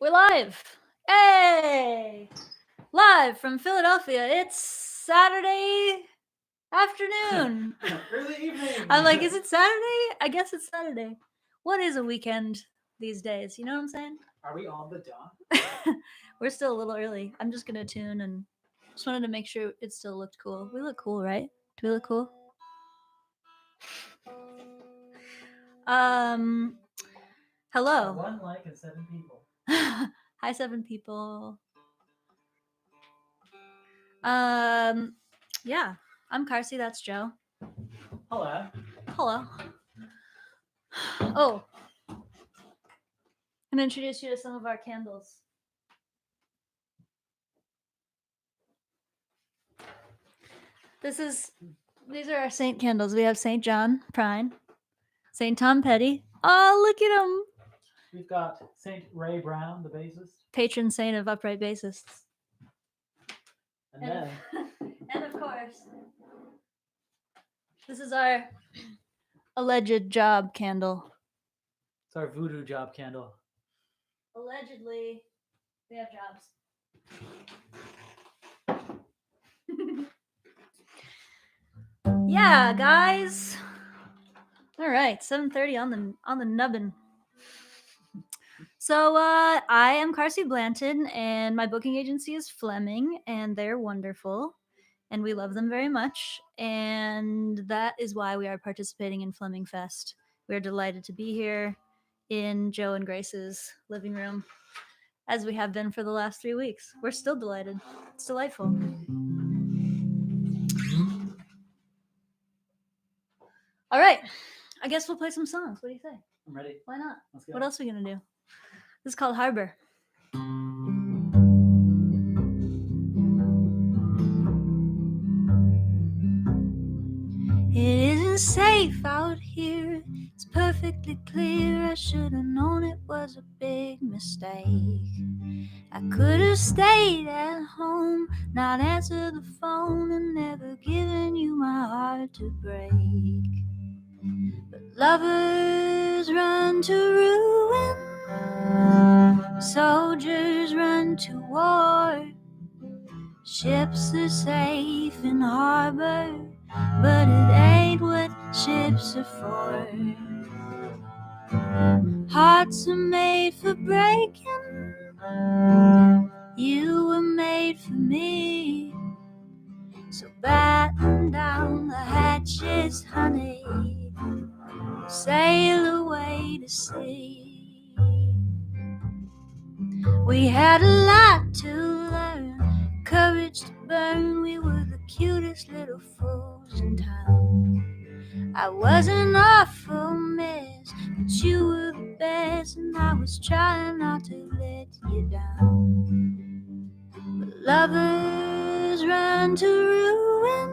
We're live. Hey! Live from Philadelphia. It's Saturday afternoon. Early evening. I'm like, is it Saturday? I guess it's Saturday. What is a weekend these days? You know what I'm saying? Are we on the dawn? We're still a little early. I'm just going to tune and just wanted to make sure it still looked cool. We look cool, right? Do we look cool? Hello. 1 like and 7 people. Hi, 7 people. Yeah, I'm Carsie. That's Joe. Hello. Hello. Oh, I'm gonna introduce you to some of our candles. These are our saint candles. We have Saint John Prine, Saint Tom Petty. Oh, look at him! We've got Saint Ray Brown, the bassist. Patron saint of upright bassists. And then, and of course, this is our alleged job candle. it's our voodoo job candle. Allegedly, we have jobs. Yeah, guys. All right, 7:30 on the nubbin. So I am Carsie Blanton, and my booking agency is Fleming, and they're wonderful, and we love them very much, and that is why we are participating in Fleming Fest. We are delighted to be here in Joe and Grace's living room, as we have been for the last 3 weeks. We're still delighted. It's delightful. All right. I guess we'll play some songs. What do you say? I'm ready. Why not? Let's go. What else are we going to do? This is called Harbor. It isn't safe out here. It's perfectly clear. I should have known it was a big mistake. I could have stayed at home, not answered the phone, and never given you my heart to break. But lovers run to ruin, soldiers run to war. Ships are safe in harbor, but it ain't what ships are for. Hearts are made for breaking. You were made for me. So batten down the hatches, honey. Sail away to sea. We had a lot to learn, courage to burn. We were the cutest little fools in town. I was an awful mess, but you were the best, and I was trying not to let you down. But lovers run to ruin,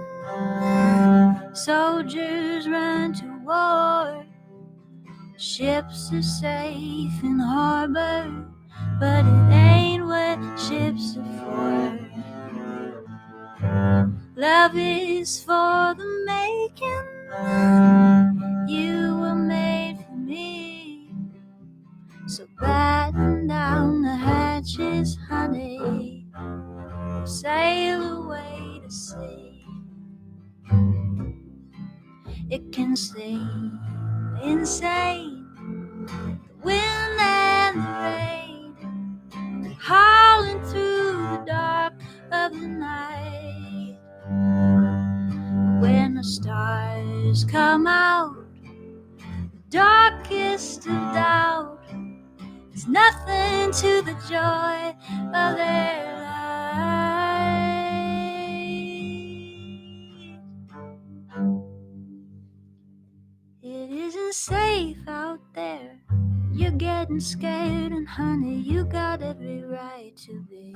soldiers run to war. Ships are safe in harbor, but it ain't what ships are for. Love is for the making. You were made for me. So batten down the hatches, honey. Sail away to sea. It can seem insane, the wind and the rain, howling through the dark of the night. When the stars come out, the darkest of doubt is nothing to the joy of their light. It isn't safe out there. You're getting scared, and honey, you got every right to be.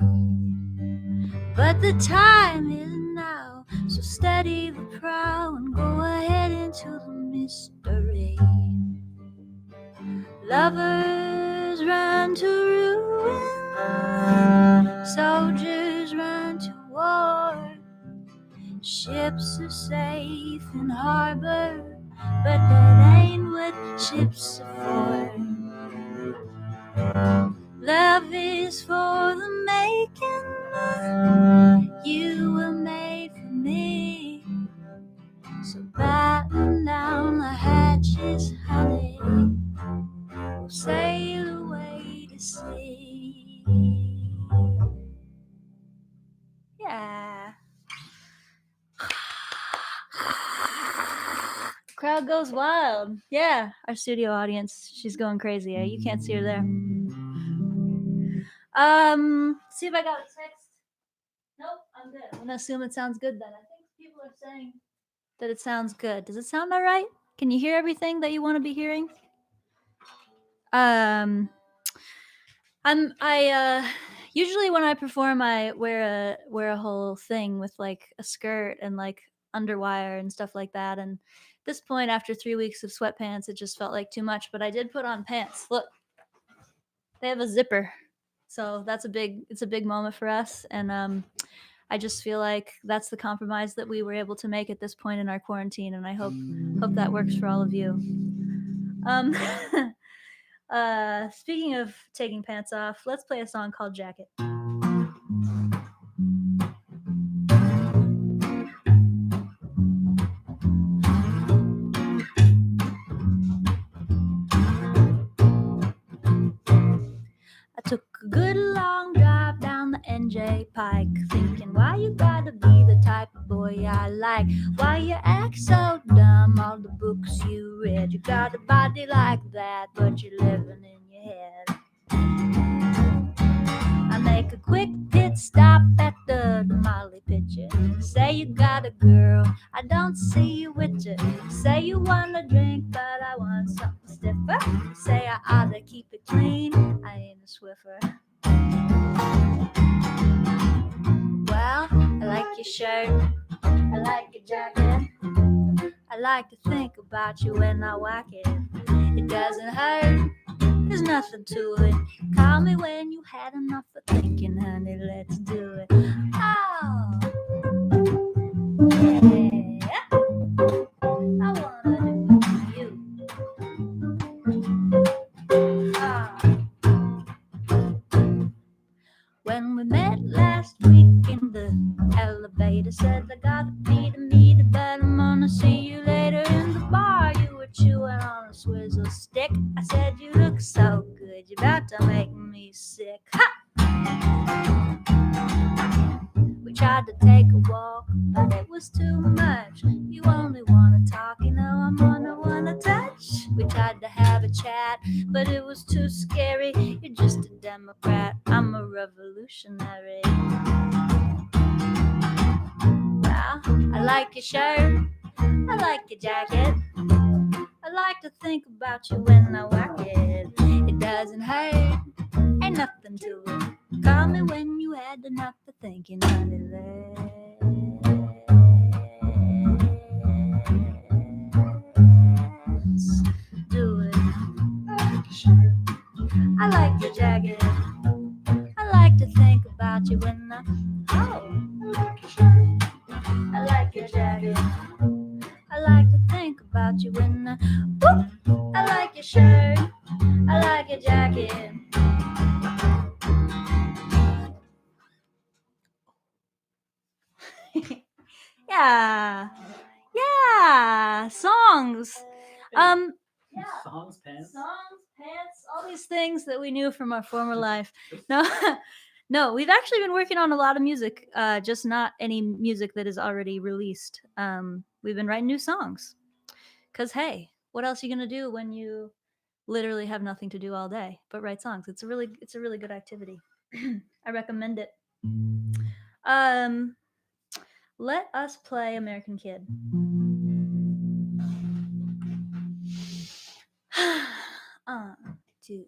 But the time is now, so steady the prow and go ahead into the mystery. Lovers run to ruin, soldiers run to war. Ships are safe in harbor, but that ain't what ships are for. Love Love is for the making. You were made for me. So batten down the hatches, honey. We'll sail away to sea. Yeah. Crowd goes wild. Yeah, our studio audience, she's going crazy. You can't see her there. See if I got a text. Nope, I'm good. I'm gonna assume it sounds good then. I think people are saying that it sounds good. Does it sound all right? Can you hear everything that you want to be hearing? I usually when I perform I wear a whole thing with like a skirt and like underwire and stuff like that, and at this point after 3 weeks of sweatpants it just felt like too much, but I did put on pants. Look, they have a zipper. So that's a big moment for us, and I just feel like that's the compromise that we were able to make at this point in our quarantine, and I hope that works for all of you. Speaking of taking pants off, let's play a song called Jacket. I took a good long drive down the NJ Pike, thinking why you gotta be the type of boy I like, why you act so dumb, all the books you read, you got a body like that, but you're living in your head. I make a quick pit stop at the Molly Pitcher, say you got a girl, I don't see you with you, say you want a drink but I want something stiffer, say I ought to keep it clean, I ain't a Swiffer. Well, I like your shirt, I like your jacket, I like to think about you when I whack it. It doesn't hurt, there's nothing to it. Call me when you had enough of thinking, honey, let's do it. Oh, yeah, I wanna do it for you. Oh. When we met last week in the elevator, said I gotta be the meter, but I'm gonna see you later in the bar. You were chewing on a swizzle stick. I said you look so good, you're about to make me sick. Ha! We tried to take a walk, but it was too much. You only wanna talk, you know I'm gonna wanna touch. We tried to have a chat, but it was too scary. You're just a Democrat, I'm a revolutionary. Well, I like your shirt, I like your jacket, I like to think about you when I whack it. It doesn't hurt, ain't nothing to it. Call me when you had enough of thinking, honey, let's do it. I like your jacket, I like to think about you when I, oh, I like your jacket, I like to think about you when I, whoop, I like your shirt, I like your jacket. Yeah, songs. Yeah. Songs, pants. All these things that we knew from our former life. No, we've actually been working on a lot of music, just not any music that is already released. We've been writing new songs. Cause hey, what else are you gonna do when you literally have nothing to do all day but write songs? It's a really good activity. I recommend it. Let us play American Kid. Two.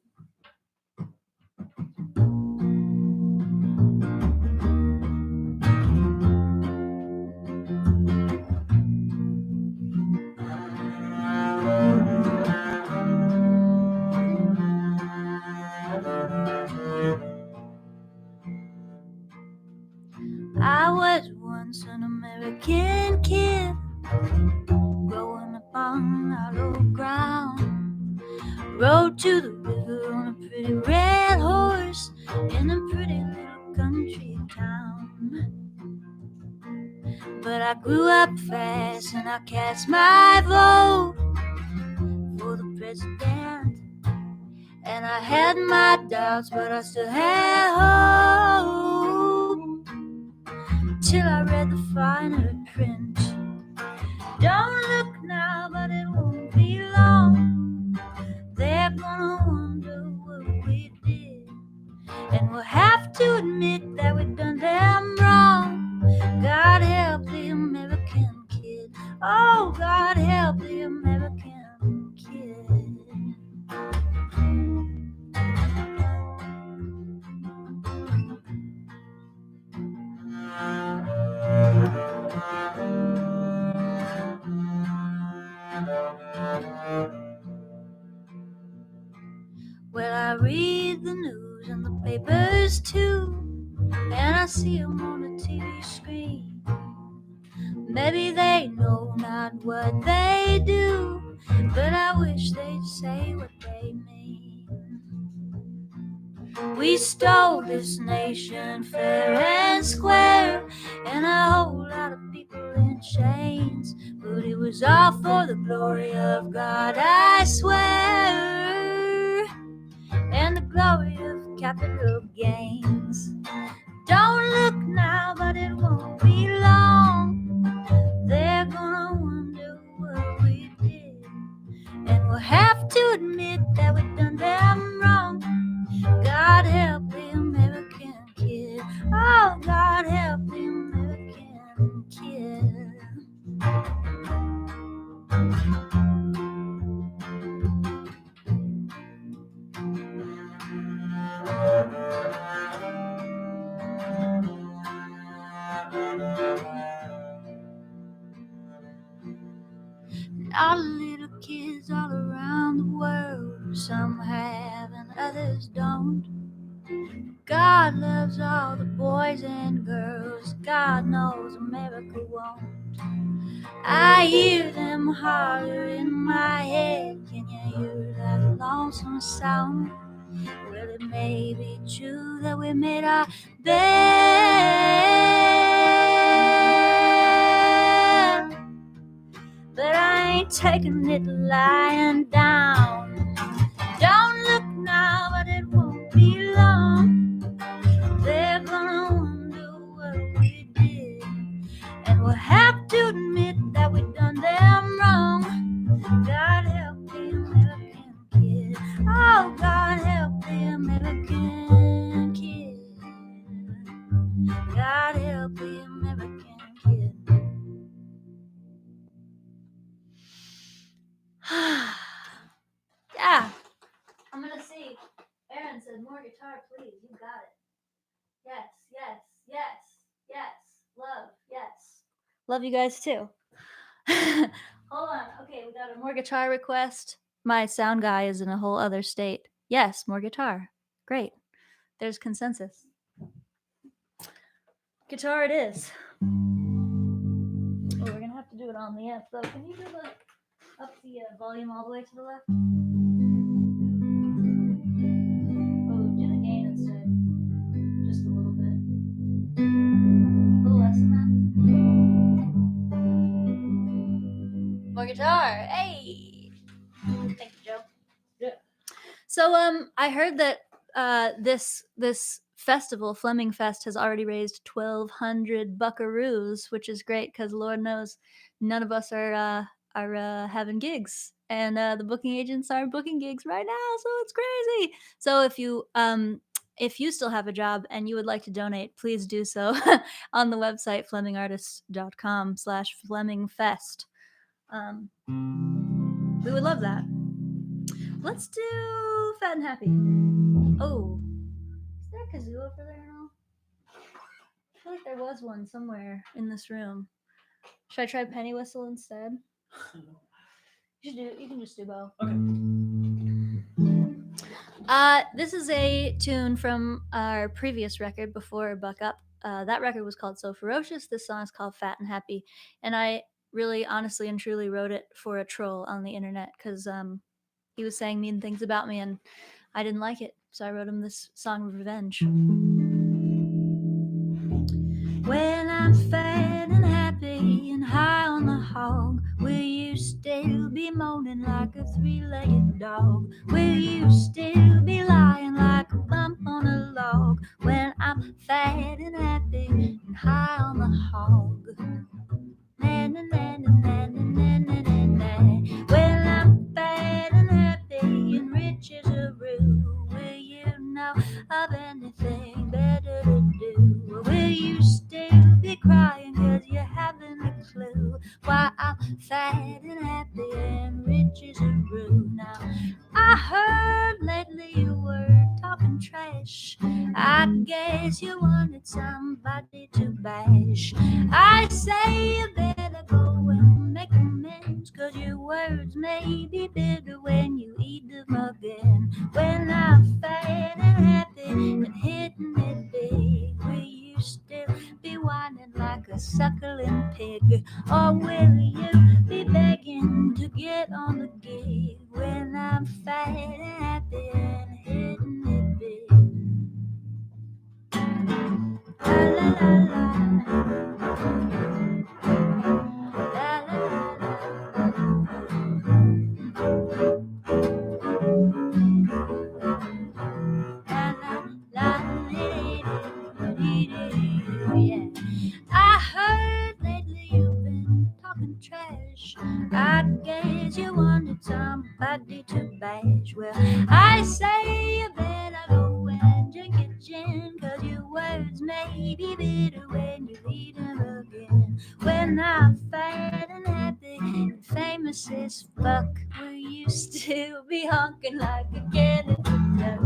I was once an American kid, growing up on hollow ground. Rode to the river on a pretty red horse, But I grew up fast and I cast my vote for the president. And I had my doubts, but I still had hope till I read the finer print. Don't look now, but it won't be long. They're gonna wonder what we did, and we'll have to admit that we've done them wrong. God help the American kid. Oh, God help the American kid. Well, I read the news and the papers too, and I see them on the TV screen. Maybe they know not what they do, but I wish they'd say what they mean. We stole this nation fair and square, and a whole lot of people in chains, but it was all for the glory of God, I swear, and the glory of capital gains. Don't look now, but it won't be long. They're gonna wonder what we did, and we'll have to admit that we've done them wrong. God help the American kid. Oh, God help the American kid. All the little kids all around the world, some have and others don't. God loves all the boys and girls, God knows America won't. I hear them holler in my head, can you hear that lonesome sound? Well, it may be true that we made our bed, but I ain't taking it lying down. Don't look now, but it won't be long. They're gonna wonder what we did, and we'll have to admit that we've done them wrong. God help the American kid. Oh, God help the American kid. God help the American kid. Yeah, I'm gonna see. Aaron said, more guitar, please. You got it. Yes, yes, yes, yes. Love, yes. Love you guys too. Hold on. Okay, we got a more guitar request. My sound guy is in a whole other state. Yes, more guitar. Great. There's consensus. Guitar it is. Oh, we're gonna have to do it on the amp though. Can you do up the volume all the way to the left? Oh, do the gain instead. Just a little bit. A little less than that. More guitar. Hey. Thank you, Joe. Yeah. So I heard that this festival, Fleming Fest, has already raised 1,200 buckaroos, which is great because Lord knows none of us are having gigs, and the booking agents are booking gigs right now, so it's crazy. So if you still have a job and you would like to donate, please do so on the website flemingartist.com/FlemingFest. We would love that. Let's do Fat and Happy. Oh, is there a kazoo over there and all? I feel like there was one somewhere in this room. Should I try penny whistle instead? You can just do both. Okay. This is a tune from our previous record before Buck Up. That record was called So Ferocious. This song is called Fat and Happy. And I really honestly and truly wrote it for a troll on the internet because he was saying mean things about me and I didn't like it. So I wrote him this song of revenge. When I'm fat and happy, still be moaning like a three-legged dog? Will you still be lying like a bump on a log when I'm fat and happy and high on the hog? Na, na, na, na, na, na, na, na, na. When I'm fat and happy and rich as a rue, will you know of anything better to do? Or will you still be crying cause you haven't a clue why I'm fat and happy and rich as a rue? Now I heard lately you were talking trash. I guess you wanted somebody to bash. I say you better go and make amends, cause your words may be bitter when you eat them again. When I'm fat and happy and hitting it big, will you still be whining like a suckling pig? Or will you be begging to get on the gig when I'm fat and happy and hitting it big? La la la la. La la la la. Yeah. I heard lately you've been talking trash. I guess you wanted somebody to bash. Well, I say you better go and drink your gin, cause your words may be bitter when you eat them again. When I'm fat and happy and famous as fuck, will you still be honking like a cannon duck?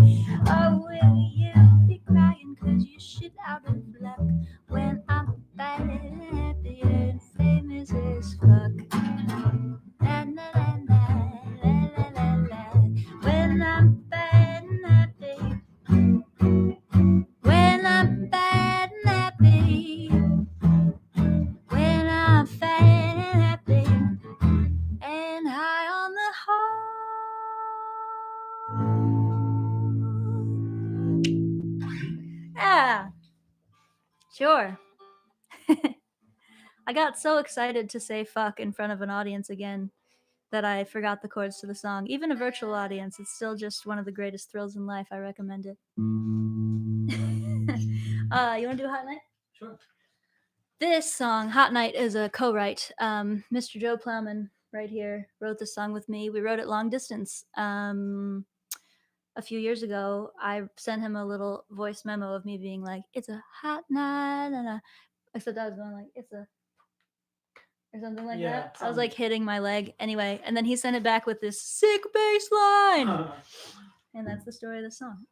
Or will you be crying cause you're shit out of luck when I'm fat and happy and famous as fuck? La, la, la, la, la, la, la. When I'm fat and happy, when I'm fat and happy, when I'm fat and happy and high on the hog. Yeah, sure. I got so excited to say fuck in front of an audience again that I forgot the chords to the song. Even a virtual audience, it's still just one of the greatest thrills in life. I recommend it. You want to do Hot Night? Sure. This song, Hot Night, is a co-write. Mr. Joe Plowman, right here, wrote this song with me. We wrote it long distance. A few years ago, I sent him a little voice memo of me being like, "It's a hot night," and except I was going like, "It's a," or something like that. I was like hitting my leg anyway, and then he sent it back with this sick bass line, and that's the story of the song.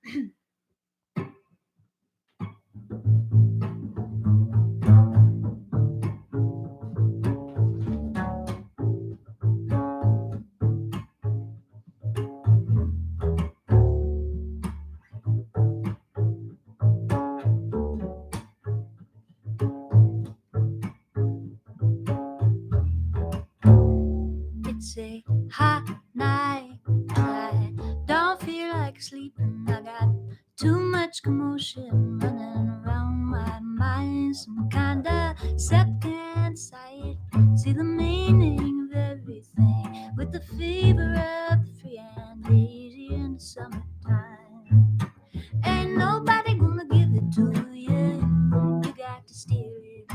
It's a hot night, and I don't feel like sleeping. I got too much commotion running around my mind, some kind of second sight. See the meaning of everything with the fever of the free and easy in the summertime. Ain't nobody gonna give it to you, you got to steal it.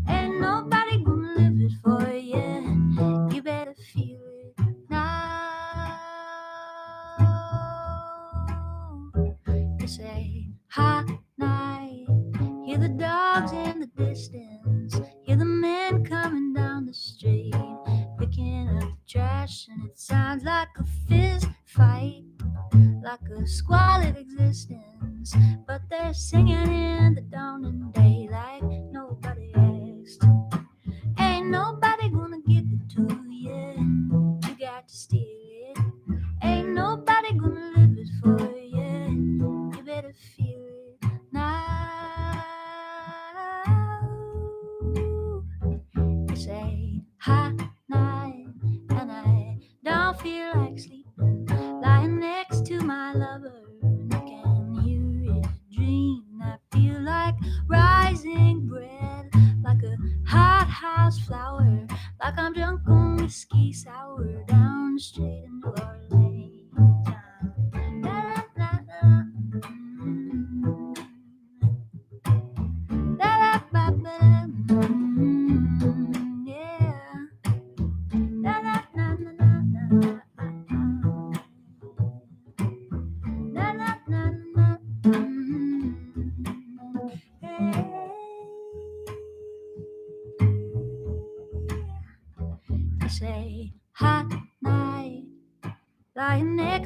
Ain't nobody gonna live it for you, you better feel it now. It's a hot night, hear the dogs in the distance, hear the men coming down the street, picking up the trash, and it sounds like a fist fight, like a squalid existence, but they're singing in the dawning daylight. Nobody asked. Ain't nobody gonna give it to you, you got to steal it. Ain't nobody gonna live it for you, you better feel it now. It's a hot night, and I don't feel like sleeping, lying next to my lover, and I can hear his dream. I feel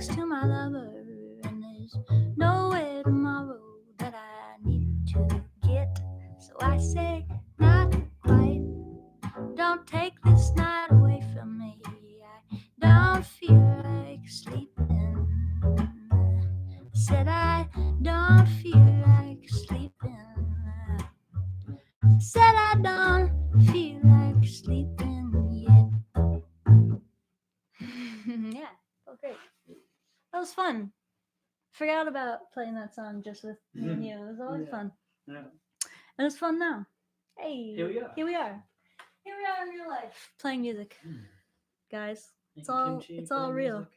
next to my lover, and there's nowhere tomorrow that I need to get. So I say, not quite. Don't take this night away from me. I don't feel like sleeping. Said I don't feel like sleeping. Said I don't feel like sleeping yet. Yeah, felt great. That was fun. Forgot about playing that song just with me and you. It was always fun. Yeah. And it's fun now. Hey, Here we are. Here we are. Here we are in real life. Playing music. Guys. It's Making all kimchi, it's all playing real. music.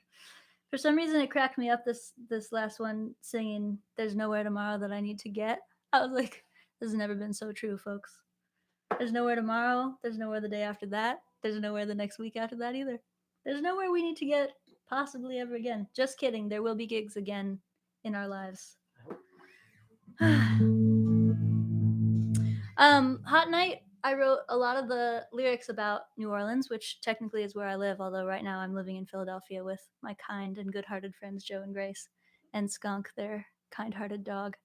For some reason it cracked me up this last one singing There's Nowhere Tomorrow That I Need to Get. I was like, this has never been so true, folks. There's nowhere tomorrow. There's nowhere the day after that. There's nowhere the next week after that either. There's nowhere we need to get possibly ever again. Just kidding. There will be gigs again in our lives. Hot Night, I wrote a lot of the lyrics about New Orleans, which technically is where I live, although right now I'm living in Philadelphia with my kind and good-hearted friends Joe and Grace and Skunk, their kind-hearted dog.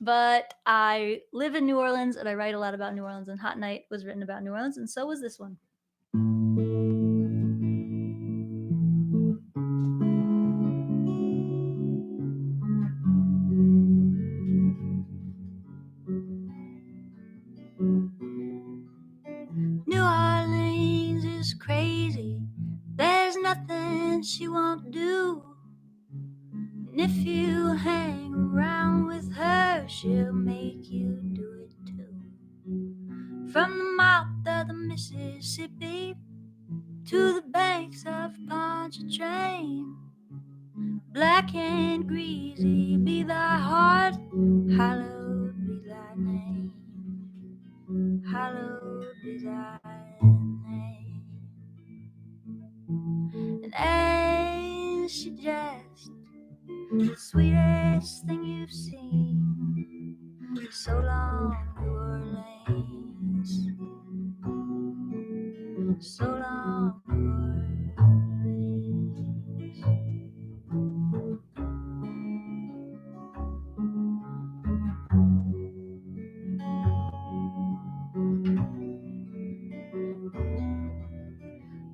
But I live in New Orleans and I write a lot about New Orleans, and Hot Night was written about New Orleans, and so was this one. New Orleans is crazy. There's nothing she won't do. And if you hang around with her, she'll make you do it too. From the mouth of the Mississippi to the banks of Pontchartrain, black and greasy be thy heart, hallowed be thy name. Hallowed be thy name. And ain't she just the sweetest thing you've seen? So long, New Orleans. So long, New Orleans.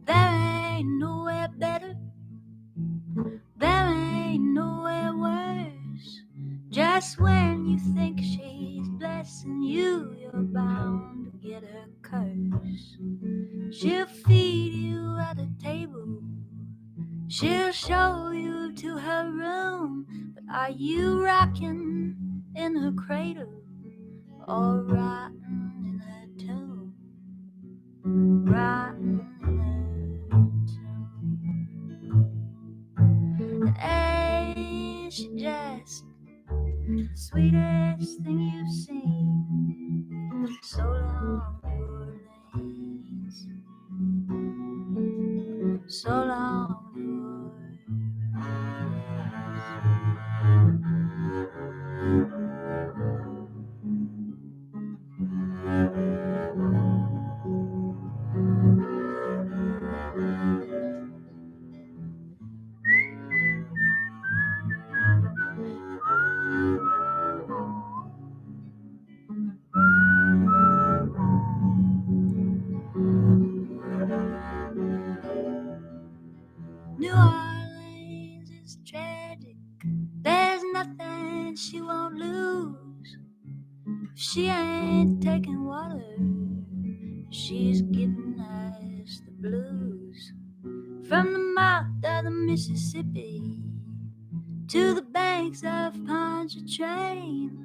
There ain't nowhere better. There ain't nowhere worse. Just when you think she's blessing you, you're bound to get her curse. She'll feed you at a table. She'll show you to her room. But are you rocking in her cradle or rotting in her tomb? Rotting in her tomb. And ain't she just the sweetest thing you've seen? So long, New Orleans. So long, New New Orleans is tragic. There's nothing she won't lose. If she ain't taking water, she's giving us the blues. From the mouth of the Mississippi to the banks of Pontchartrain,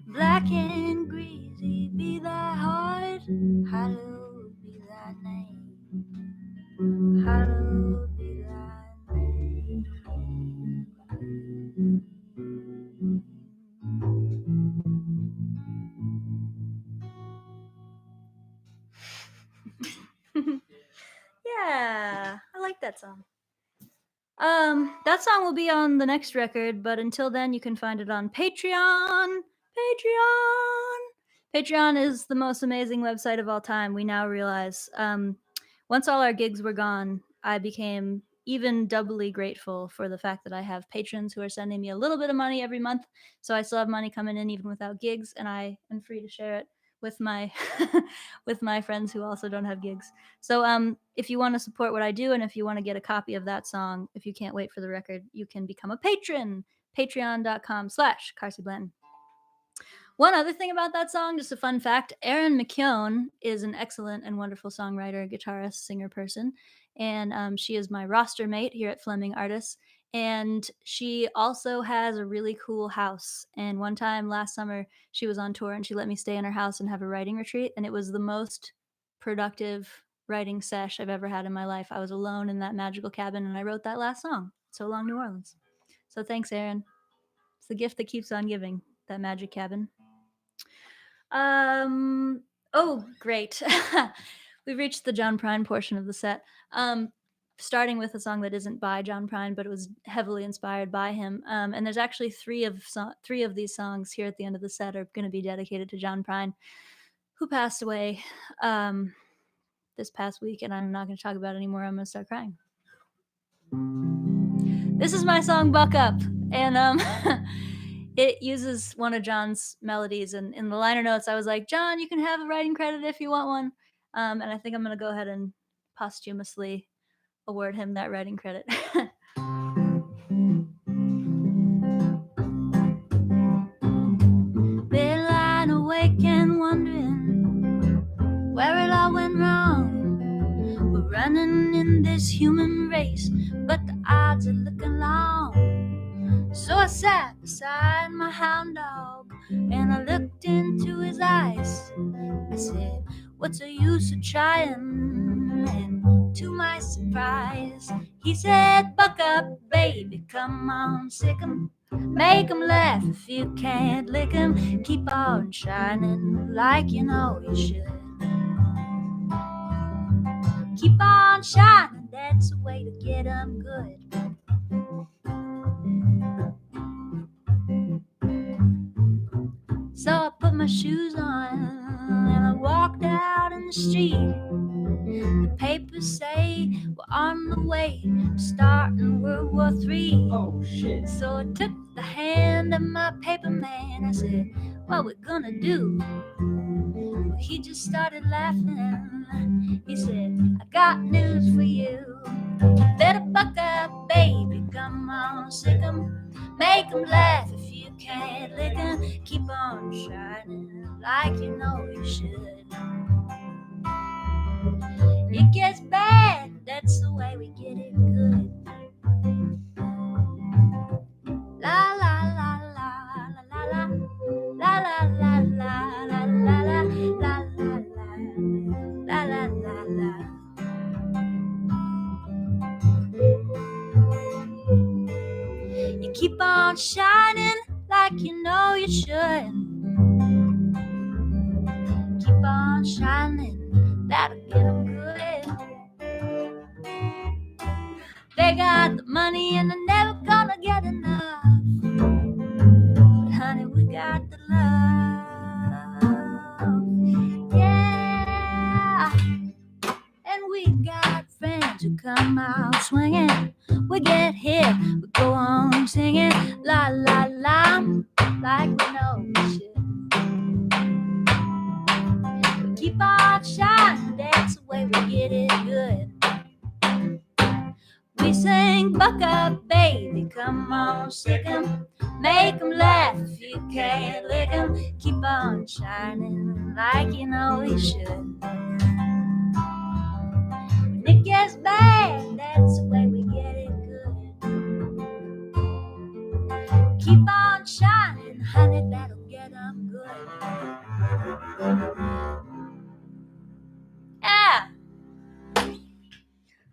black and greasy be thy heart, hallowed be thy name. Hallowed be thy name. Yeah, I like that song. That song will be on the next record, but until then, you can find it on Patreon. Patreon is the most amazing website of all time. We now realize. Once all our gigs were gone, I became even doubly grateful for the fact that I have patrons who are sending me a little bit of money every month, so I still have money coming in even without gigs, and I am free to share it with my with my friends who also don't have gigs. So if you want to support what I do, and if you want to get a copy of that song, if you can't wait for the record, you can become a patron. Patreon.com/Carsie Blanton. One other thing about that song, just a fun fact, Erin McKeown is an excellent and wonderful songwriter, guitarist, singer person, and she is my roster mate here at Fleming Artists. And she also has a really cool house. And one time last summer, she was on tour and she let me stay in her house and have a writing retreat. And it was the most productive writing sesh I've ever had in my life. I was alone in that magical cabin and I wrote that last song, So Long, New Orleans. So thanks, Erin. It's the gift that keeps on giving, that magic cabin. Oh, great. We've reached the John Prine portion of the set. Starting with a song that isn't by John Prine, but it was heavily inspired by him. And there's actually three of these songs here at the end of the set are going to be dedicated to John Prine, who passed away this past week, and I'm not going to talk about it anymore. I'm going to start crying. This is my song Buck Up, and it uses one of John's melodies, and in the liner notes I was like, John, you can have a writing credit if you want one, and I think I'm going to go ahead and posthumously award him that writing credit. Been lying awake and wondering where it all went wrong. We're running in this human race, but the odds are looking long. So I sat beside my hound dog and I looked into his eyes. I said, what's the use of trying? And to my surprise, he said, buck up, baby, come on, sick 'em. Make 'em laugh if you can't lick 'em. Keep on shining like you know you should. Keep on shining, that's the way to get 'em good. So I put my shoes on and I walked out in the street. The papers say we're on the way to starting World War III. Oh shit. So I took the hand of my paper man. I said, what we gonna do? Well, he just started laughing. He said, I got news for you. Better buck up, baby, come on, sick 'em. Make 'em laugh if you can't lick 'em. Keep on shining like you know you should. It gets bad, that's the way we get it good. La la la la la la la la la la la la la la la la la la. You keep on shining like you know you should. Keep on shining, that'll get 'em good. They got the money and they're never gonna get enough. But honey, we got the love. Yeah. And we got friends who come out swinging. We get hit, we go on singing. La la la, like we know we should. We keep on shining, that's the way we get it good. We sing, buck up, baby, come on, sick 'em. Make 'em laugh if you can't lick 'em. Keep on shining like you know you should. When it gets bad, that's the way we get it good. Keep on shining, honey, that'll get 'em good. Yeah!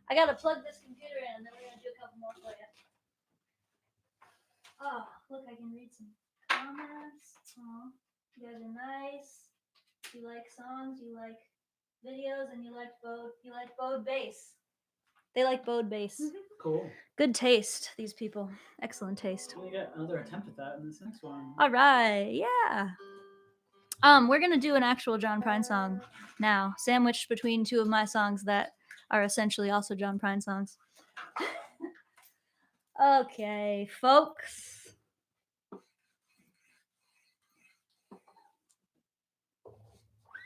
I gotta plug this computer in, and then we're gonna do a couple more for you. Oh, look, I can read some comments. Oh, you guys are nice. You like songs, you like videos, and you like bowed bass. They like bowed bass. Cool. Good taste, these people. Excellent taste. We get another attempt at that in this next one. All right, yeah. We're gonna do an actual John Prine song now, sandwiched between two of my songs that are essentially also John Prine songs. Okay, folks.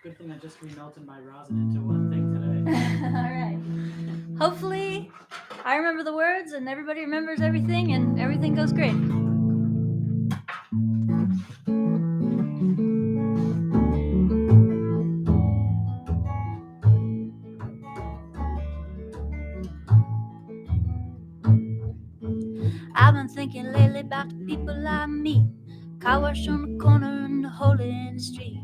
Good thing I just remelted my rosin into one thing today. All right. Hopefully, I remember the words and everybody remembers everything and everything goes great. I've been thinking lately about the people I meet. Car wash on the corner and the hole in the street.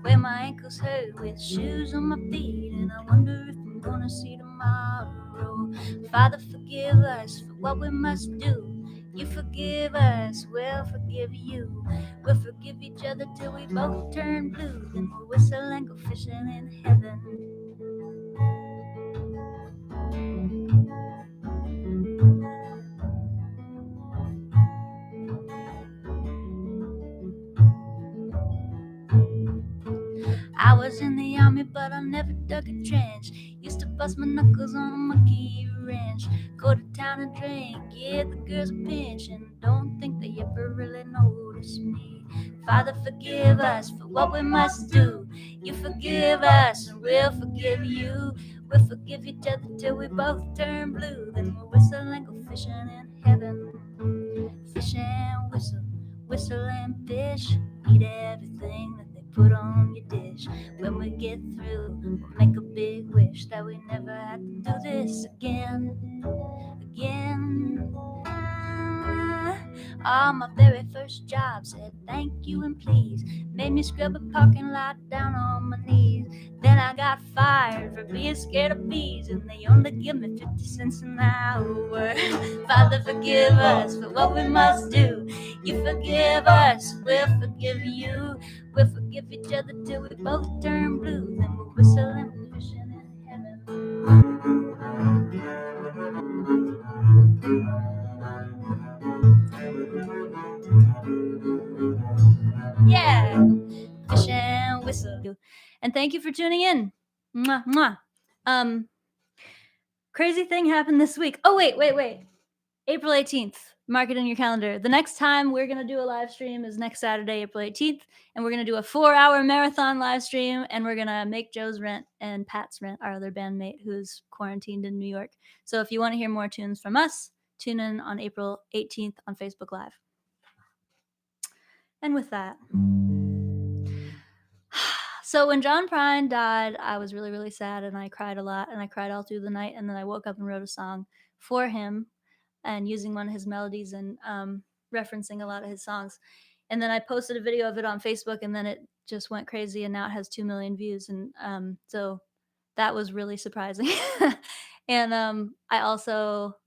Where my ankles hurt with shoes on my feet. And I wonder if I'm gonna see tomorrow. Father, forgive us for what we must do. You forgive us, we'll forgive you. We'll forgive each other till we both turn blue. Then we'll whistle and go fishing in heaven. I was in the army, but I never dug a trench. Used to bust my knuckles on a monkey wrench. Go to town and drink, give the girls a pinch, and don't think they ever really noticed me. Father, forgive us for what we must do. You forgive us, and we'll forgive you. We'll forgive each other till we both turn blue. Then we'll whistle and go fishing in heaven. Fish and whistle, whistle and fish. Eat everything that they put on your dish. When we get through, we'll make a big wish that we never have to do this again. All my very first job said thank you and please. Made me scrub a parking lot down on my knees. Then I got fired for being scared of bees, and they only give me 50 cents an hour. Father, forgive us for what we must do. You forgive us, we'll forgive you. We'll forgive each other till we both turn blue. Then we'll whistle and we'll fishing in heaven. Yeah, fish and whistle. And thank you for tuning in. Mwah, mwah. Crazy thing happened this week. Oh, wait. April 18th. Mark it in your calendar. The next time we're going to do a live stream is next Saturday, April 18th. And we're going to do a 4-hour marathon live stream. And we're going to make Joe's rent and Pat's rent, our other bandmate who's quarantined in New York. So if you want to hear more tunes from us, tune in on April 18th on Facebook Live. And with that, so when John Prine died, I was really, really sad, and I cried a lot, and I cried all through the night. And then I woke up and wrote a song for him, and using one of his melodies and referencing a lot of his songs. And then I posted a video of it on Facebook, and then it just went crazy, and now it has 2 million views. And so that was really surprising. And I also